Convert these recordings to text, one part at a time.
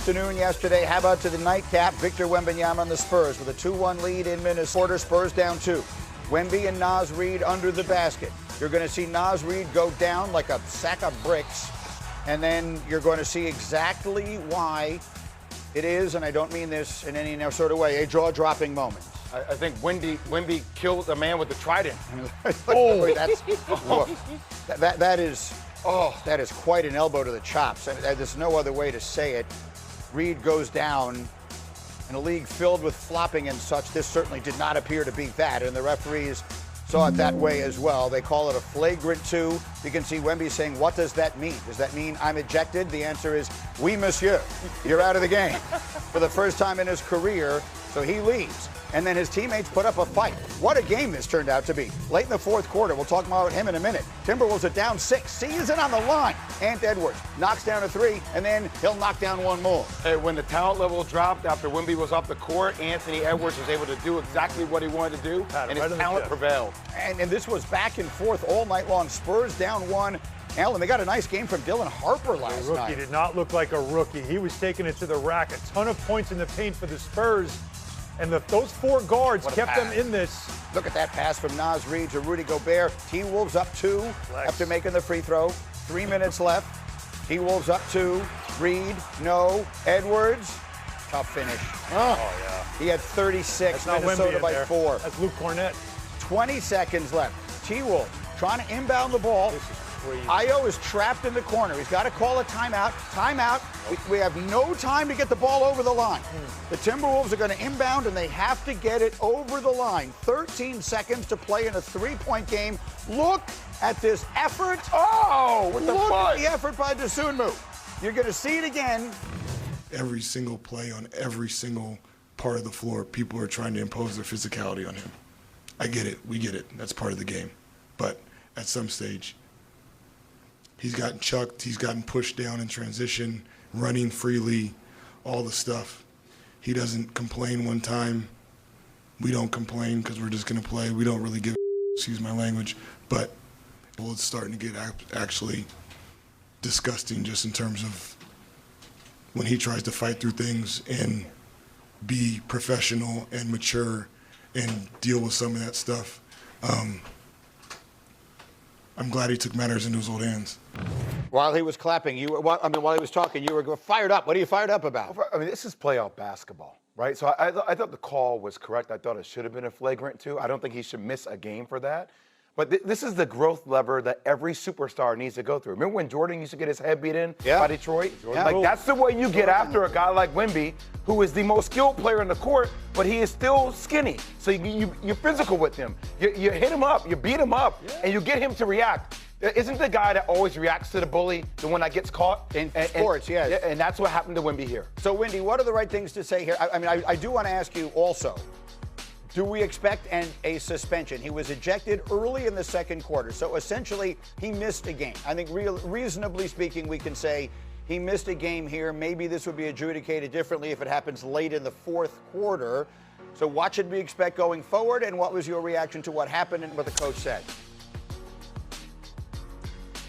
Afternoon yesterday. How about to the nightcap? Victor Wembanyama on the Spurs with a 2-1 lead in Minnesota. Spurs down 2. Wemby and Naz Reid under the basket. You're going to see Naz Reid go down like a sack of bricks, and then you're going to see exactly why it is, and I don't mean this in any sort of way, a jaw-dropping moment. I think Wemby killed a man with the trident. That is quite an elbow to the chops. There's no other way to say it. Reid goes down. In a league filled with flopping and such, this certainly did not appear to be that, and the referees saw it that way as well. They call it a flagrant 2. You can see Wemby saying, what does that mean? Does that mean I'm ejected? The answer is, oui, monsieur. You're out of the game for the first time in his career, so he leaves. And then his teammates put up a fight. What a game this turned out to be. Late in the fourth quarter, we'll talk more about him in a minute. Timberwolves are down 6, season on the line. Ant Edwards knocks down a 3, and then he'll knock down one more. Hey, when the talent level dropped after Wemby was off the court, Anthony Edwards was able to do exactly what he wanted to do, and his talent prevailed. And this was back and forth all night long. Spurs down 1. Alan, they got a nice game from Dylan Harper last night. The rookie did not look like a rookie. He was taking it to the rack. A ton of points in the paint for the Spurs. And those 4 guards kept them in this. Look at that pass from Naz Reid to Rudy Gobert. T-Wolves up 2 after making the free throw. 3 minutes left. T-Wolves up 2. Reid, no. Edwards, tough finish. Oh yeah. He had 36. That's Minnesota by 4. That's Luke Cornett. 20 seconds left. T-Wolves trying to inbound the ball. This is crazy. Io is trapped in the corner. He's got to call a timeout. Timeout. We have no time to get the ball over the line. The Timberwolves are going to inbound, and they have to get it over the line. 13 seconds to play in a 3-point game. Look at this effort. Oh, with the Look butt. at the effort by Dosunmu. You're going to see it again. Every single play on every single part of the floor, people are trying to impose their physicality on him. I get it. We get it. That's part of the game. But at some stage, he's gotten chucked. He's gotten pushed down in transition, running freely, all the stuff. He doesn't complain one time. We don't complain because we're just going to play. We don't really give excuse my language. But well, it's starting to get actually disgusting just in terms of when he tries to fight through things and be professional and mature and deal with some of that stuff. I'm glad he took matters into his own hands. While he was clapping, while he was talking, you were fired up. What are you fired up about? I mean, this is playoff basketball, right? So I thought the call was correct. I thought it should have been a flagrant 2. I don't think he should miss a game for that. But this is the growth lever that every superstar needs to go through. Remember when Jordan used to get his head beat in by Detroit? Yeah. Like, that's the way you get after a guy like Wemby, who is the most skilled player in the court, but he is still skinny. So you're physical with him. You hit him up, you beat him up, and you get him to react. Isn't the guy that always reacts to the bully the one that gets caught? In sports, yes. And that's what happened to Wemby here. So, Wendy, what are the right things to say here? I do want to ask you also, do we expect a suspension? He was ejected early in the second quarter, so essentially he missed a game. I think reasonably speaking, we can say he missed a game here. Maybe this would be adjudicated differently if it happens late in the fourth quarter. So what should we expect going forward, and what was your reaction to what happened and what the coach said?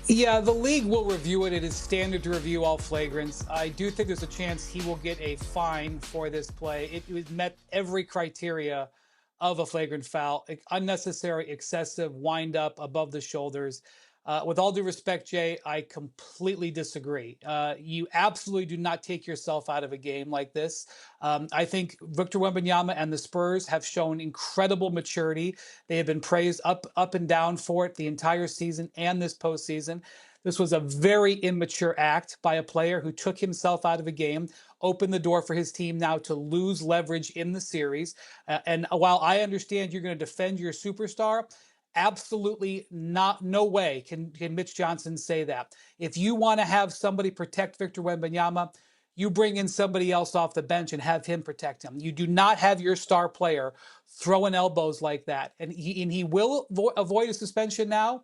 Yeah, the league will review it. It is standard to review all flagrants. I do think there's a chance he will get a fine for this play. It met every criteria of a flagrant foul. Unnecessary, excessive, wind up above the shoulders. With all due respect, Jay, I completely disagree. You absolutely do not take yourself out of a game like this. I think Victor Wembanyama and the Spurs have shown incredible maturity. They have been praised up and down for it the entire season and this postseason. This was a very immature act by a player who took himself out of a game, opened the door for his team now to lose leverage in the series. And while I understand you're going to defend your superstar, absolutely not, no way can Mitch Johnson say that. If you want to have somebody protect Victor Wembanyama, you bring in somebody else off the bench and have him protect him. You do not have your star player throwing elbows like that. And he will avoid a suspension now.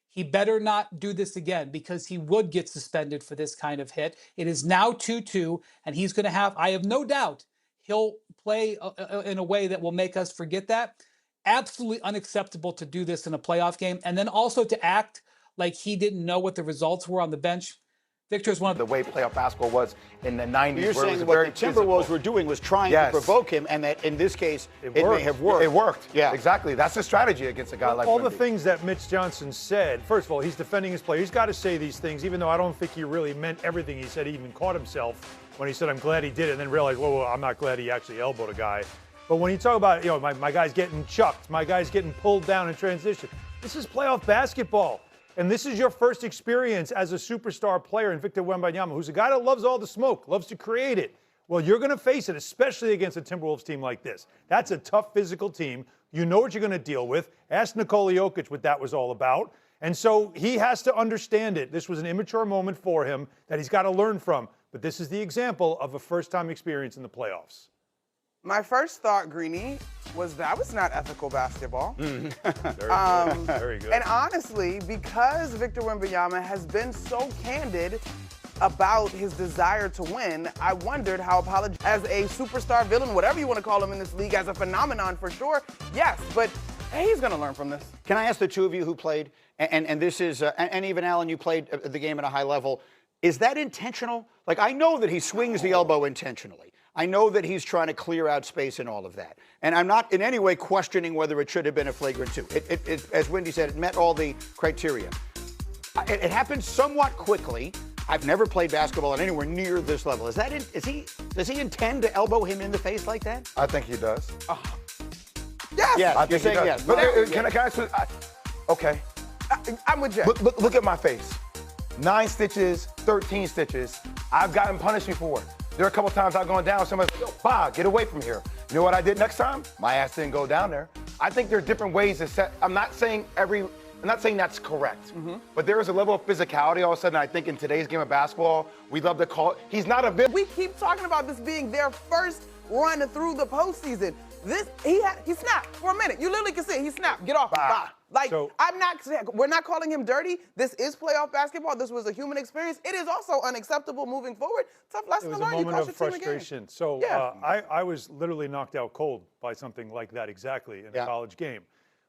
He better not do this again, because he would get suspended for this kind of hit. It is now 2-2, and he's going to have, I have no doubt, he'll play in a way that will make us forget that. Absolutely unacceptable to do this in a playoff game. And then also to act like he didn't know what the results were on the bench. Victor is one of the way playoff basketball was in the 90s. You're where it was saying what very the Timberwolves physical. were doing was trying to provoke him, and that in this case, it may have worked. It worked. Yeah. Exactly. That's the strategy against a guy like all Wemby. the things that Mitch Johnson said. First of all, he's defending his player. He's got to say these things, even though I don't think he really meant everything he said. He even caught himself when he said, I'm glad he did it, and then realized, whoa, I'm not glad he actually elbowed a guy. But when you talk about, my guy's getting chucked, my guy's getting pulled down in transition, this is playoff basketball. And this is your first experience as a superstar player in Victor Wembanyama, who's a guy that loves all the smoke, loves to create it. Well, you're going to face it, especially against a Timberwolves team like this. That's a tough physical team. You know what you're going to deal with. Ask Nikola Jokic what that was all about. And so he has to understand it. This was an immature moment for him that he's got to learn from. But this is the example of a first-time experience in the playoffs. My first thought, Greeny, was that was not ethical basketball. Very good. Very good. And honestly, because Victor Wembanyama has been so candid about his desire to win, I wondered how as a superstar villain, whatever you want to call him in this league, as a phenomenon for sure, yes, but he's going to learn from this. Can I ask the two of you who played, and this is, and even Alan, you played the game at a high level, is that intentional? Like, I know that he swings the elbow intentionally. I know that he's trying to clear out space and all of that. And I'm not in any way questioning whether it should have been a flagrant 2. It, as Wendy said, it met all the criteria. It happened somewhat quickly. I've never played basketball at anywhere near this level. Does he intend to elbow him in the face like that? I think he does. Yes. Yes, I you're think he saying does. yes. But can I okay. I'm with Jay. Look at my face. 9 stitches, 13 stitches. I've gotten punished before. There are a couple times I've gone down, somebody's like, yo, bah, get away from here. You know what I did next time? My ass didn't go down there. I think there are different ways to set. I'm not saying that's correct, but there is a level of physicality all of a sudden. I think in today's game of basketball, we love to call it. He's not a villain. We keep talking about this being their first run through the postseason. He snapped for a minute. You literally can see it. He snapped. Get off. Bye. Like, we're not calling him dirty. This is playoff basketball. This was a human experience. It is also unacceptable moving forward. Tough lesson to learn. It was a moment of frustration. So Yeah. I was literally knocked out cold by something like that exactly in a college game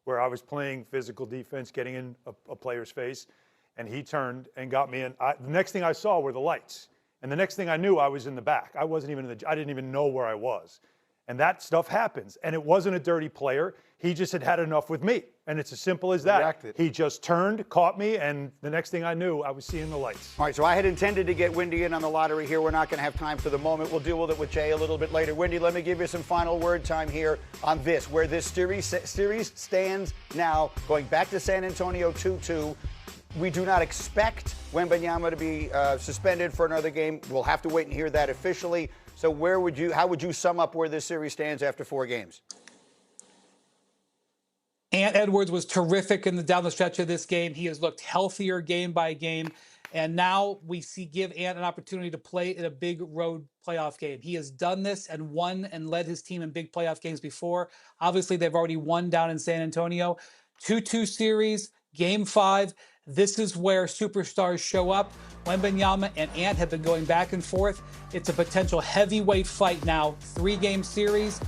where I was playing physical defense, getting in a player's face, and he turned and got me in. The next thing I saw were the lights. And the next thing I knew, I was in the back. I didn't even know where I was. And that stuff happens. And it wasn't a dirty player. He just had enough with me. And it's as simple as that. Reacted. He just turned, caught me, and the next thing I knew, I was seeing the lights. All right, so I had intended to get Wendy in on the lottery here. We're not going to have time for the moment. We'll deal with it with Jay a little bit later. Wendy, let me give you some final word time here on this, where this series stands now, going back to San Antonio 2-2. We do not expect Wembanyama to be suspended for another game. We'll have to wait and hear that officially. So how would you sum up where this series stands after 4 games? Ant Edwards was terrific down the stretch of this game. He has looked healthier game by game. And now we give Ant an opportunity to play in a big road playoff game. He has done this and won and led his team in big playoff games before. Obviously, they've already won down in San Antonio. 2-2 series, game 5. This is where superstars show up. Wembanyama and Ant have been going back and forth. It's a potential heavyweight fight now. 3-game series,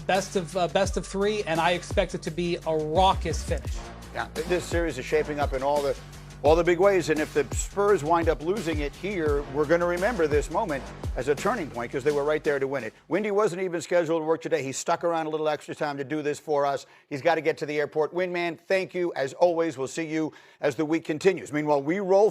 best of 3, and I expect it to be a raucous finish. Yeah, this series is shaping up in all the big ways, and if the Spurs wind up losing it here, we're going to remember this moment as a turning point because they were right there to win it. Wendy wasn't even scheduled to work today. He stuck around a little extra time to do this for us. He's got to get to the airport. Windman, thank you. As always, we'll see you as the week continues. Meanwhile, we roll